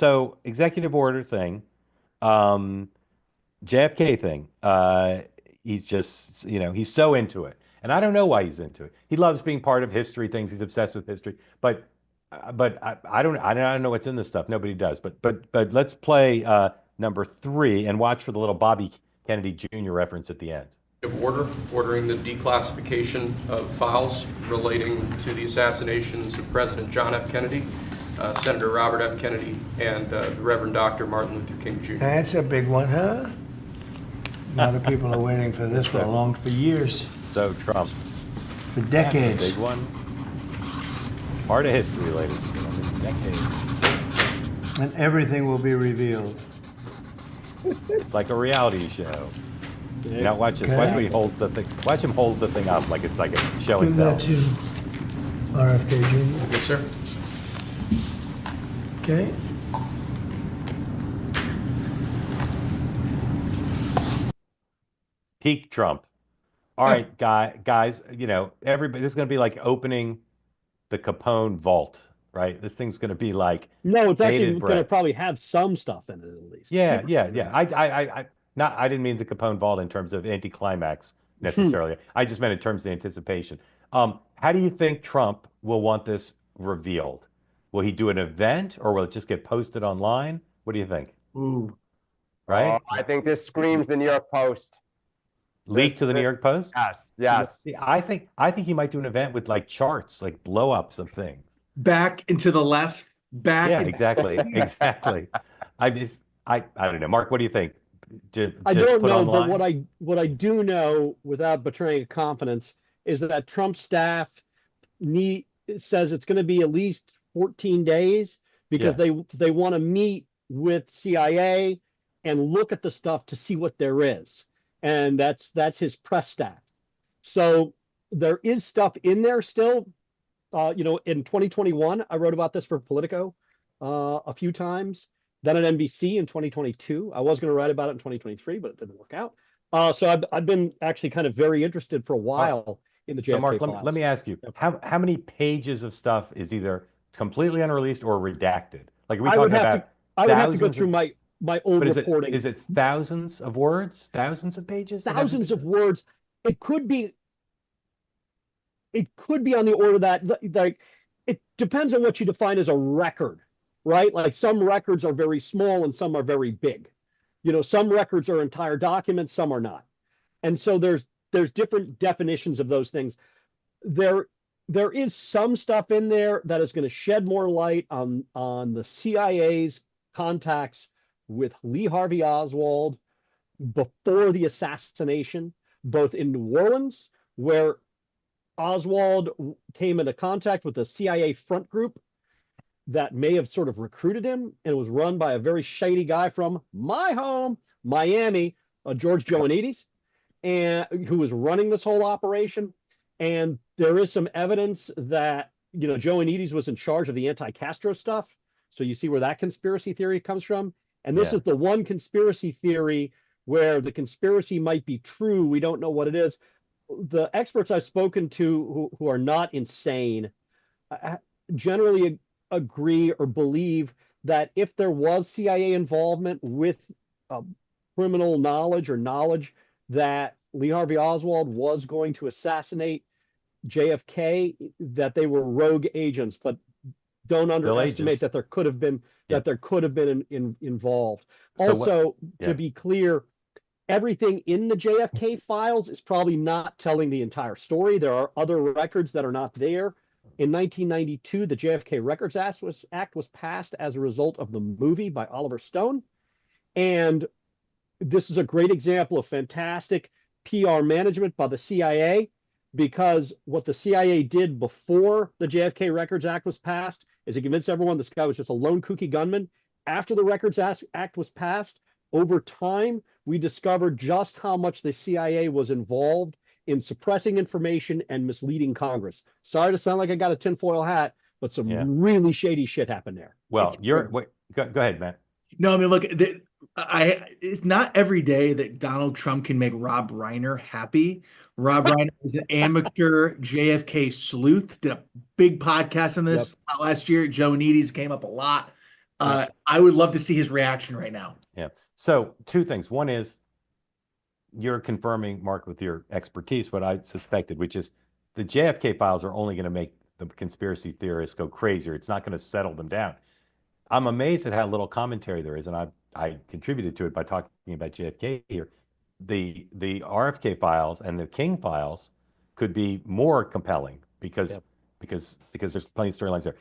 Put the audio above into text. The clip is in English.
So executive order thing, um, JFK thing. He's just, he's so into it, and I don't know why he's into it. He loves being part of history things. He's obsessed with history, but I don't know what's in this stuff. Nobody does. But let's play number three and watch for the little Bobby Kennedy Jr. reference at the end. Of order, ordering the declassification of files relating to the assassinations of President John F. Kennedy, Senator Robert F. Kennedy, and the Reverend Dr. Martin Luther King Jr. That's a big one, huh? A lot of people are waiting for this for years, So Trump, for decades. big one. Part of history, ladies and gentlemen. Decades. And everything will be revealed. It's like a reality show. Now watch this. Watch when he holds the thing. Watch him hold the thing up like it's like a show and Give tell. that to RFK Jr. Yes, sir. Okay. Peak Trump. All right, guys. Everybody. This is going to be like opening the Capone vault, right? This thing's going to be like No, it's actually bated going to breath. probably have some stuff in it at least. Yeah, yeah, yeah. I didn't mean the Capone vault in terms of anticlimax necessarily. I just meant in terms of anticipation. How do you think Trump will want this revealed? Will he do an event or will it just get posted online? What do you think? Ooh. Right? I think this screams the New York Post. Leaked to the New York Post? Yes, yes. See, I think he might do an event with like charts, like blow ups of things. Back and to the left, back. Yeah, and exactly. Exactly. I don't know. Mark, what do you think? I Just don't put know, online? but what I do know, without betraying confidence, is that Trump staff says it's going to be at least 14 days because they want to meet with CIA and look at the stuff to see what there is. And that's his press staff. So there is stuff in there still. In 2021, I wrote about this for Politico a few times. Then at NBC in 2022. I was going to write about it in 2023, but it didn't work out. So I've been actually kind of very interested for a while in the JFK So Mark, files. let me ask you, how many pages of stuff is either completely unreleased or redacted? Like are we talking about I would have to go thousands through my old but reporting. is it thousands of words? Thousands of pages? Thousands of words. It could be on the order that, like, it depends on what you define as a record, right? Like some records are very small and some are very big. Some records are entire documents, some are not. And so there's different definitions of those things. There is some stuff in there that is going to shed more light on the CIA's contacts with Lee Harvey Oswald before the assassination, both in New Orleans, where Oswald came into contact with the CIA front group that may have sort of recruited him, and it was run by a very shady guy from my home, Miami, George Joannides, and who was running this whole operation. And there is some evidence that Joannides was in charge of the anti-Castro stuff. So you see where that conspiracy theory comes from. And this is the one conspiracy theory where the conspiracy might be true. We don't know what it is. The experts I've spoken to who are not insane generally agree or believe that if there was CIA involvement with criminal knowledge or knowledge that Lee Harvey Oswald was going to assassinate JFK, that they were rogue agents, but don't underestimate that there could have been involved. So also, to be clear, everything in the JFK files is probably not telling the entire story. There are other records that are not there. In 1992, the JFK Records Act was passed as a result of the movie by Oliver Stone. And this is a great example of fantastic PR management by the CIA, because what the CIA did before the JFK Records Act was passed is it convinced everyone this guy was just a lone kooky gunman. After the Records Act was passed, over time, we discovered just how much the CIA was involved in suppressing information and misleading Congress. Sorry to sound like I got a tinfoil hat, but some really shady shit happened there. Well, go ahead, Matt. No, I mean, look, it's not every day that Donald Trump can make Rob Reiner happy. Rob Reiner is an amateur JFK sleuth, did a big podcast on this last year. Joe Needy's came up a lot. I would love to see his reaction right now. Yeah. So two things. One is you're confirming, Mark, with your expertise, what I suspected, which is the JFK files are only going to make the conspiracy theorists go crazier. It's not going to settle them down. I'm amazed at how little commentary there is, and I contributed to it by talking about JFK here. The RFK files and the King files could be more compelling because there's plenty of storylines there.